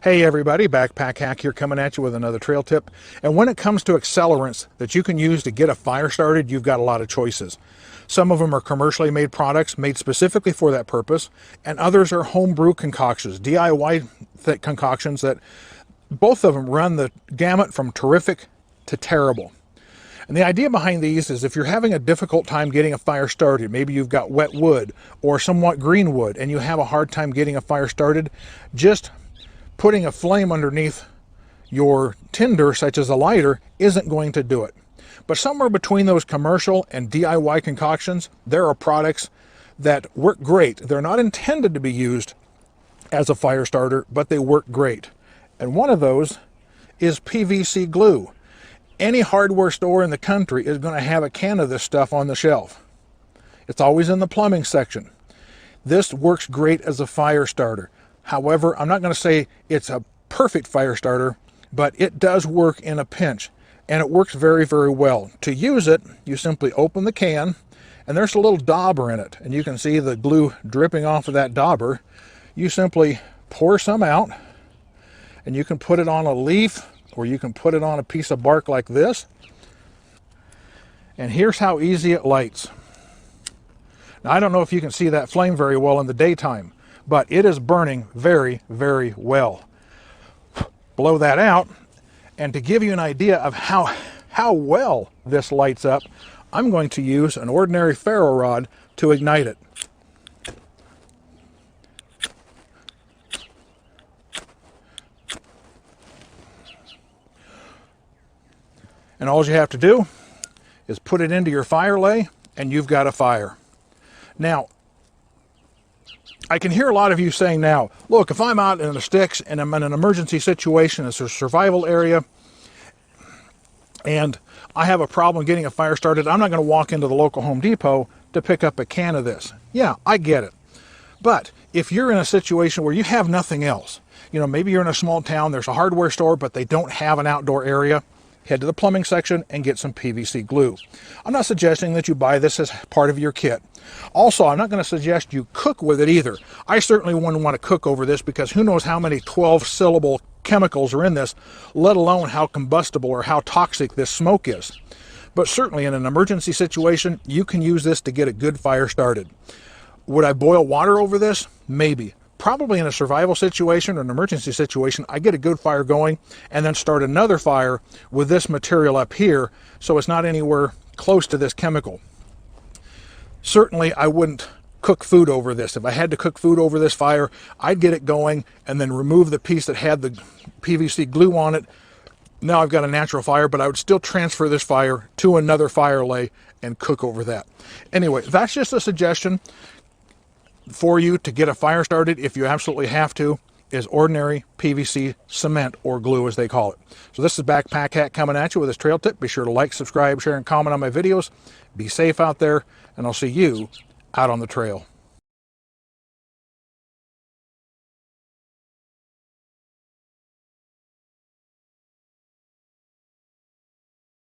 Hey everybody, Backpack Hack here coming at you with another trail tip. And when it comes to accelerants that you can use to get a fire started, you've got a lot of choices. Some of them are commercially made products made specifically for that purpose, and others are homebrew concoctions, DIY concoctions that both of them run the gamut from terrific to terrible. And the idea behind these is if you're having a difficult time getting a fire started, maybe you've got wet wood or somewhat green wood and you have a hard time getting a fire started, just putting a flame underneath your tinder, such as a lighter, isn't going to do it. But somewhere between those commercial and DIY concoctions, there are products that work great. They're not intended to be used as a fire starter, but they work great. And one of those is PVC glue. Any hardware store in the country is going to have a can of this stuff on the shelf. It's always in the plumbing section. This works great as a fire starter. However, I'm not going to say it's a perfect fire starter, but it does work in a pinch, and it works very, very well. To use it, you simply open the can, and there's a little dauber in it, and you can see the glue dripping off of that dauber. You simply pour some out, and you can put it on a leaf, or you can put it on a piece of bark like this. And here's how easy it lights. Now, I don't know if you can see that flame very well in the daytime, but it is burning very, very well. Blow that out, and to give you an idea of how well this lights up, I'm going to use an ordinary ferro rod to ignite it. And all you have to do is put it into your fire lay, and you've got a fire. Now, I can hear a lot of you saying now, look, if I'm out in the sticks and I'm in an emergency situation, it's a survival area, and I have a problem getting a fire started, I'm not going to walk into the local Home Depot to pick up a can of this. Yeah, I get it. But if you're in a situation where you have nothing else, you know, maybe you're in a small town, there's a hardware store, but they don't have an outdoor area, head to the plumbing section and get some PVC glue. I'm not suggesting that you buy this as part of your kit. Also, I'm not going to suggest you cook with it either. I certainly wouldn't want to cook over this because who knows how many 12-syllable chemicals are in this, let alone how combustible or how toxic this smoke is. But certainly in an emergency situation, you can use this to get a good fire started. Would I boil water over this? Maybe. Probably in a survival situation or an emergency situation, I get a good fire going and then start another fire with this material up here so it's not anywhere close to this chemical. Certainly, I wouldn't cook food over this. If I had to cook food over this fire, I'd get it going and then remove the piece that had the PVC glue on it. Now I've got a natural fire, but I would still transfer this fire to another fire lay and cook over that. Anyway, that's just a suggestion for you to get a fire started if you absolutely have to, is ordinary PVC cement, or glue as they call it. So this is Backpack Hack coming at you with this trail tip. Be sure to like, subscribe, share, and comment on my videos. Be safe out there, and I'll see you out on the trail.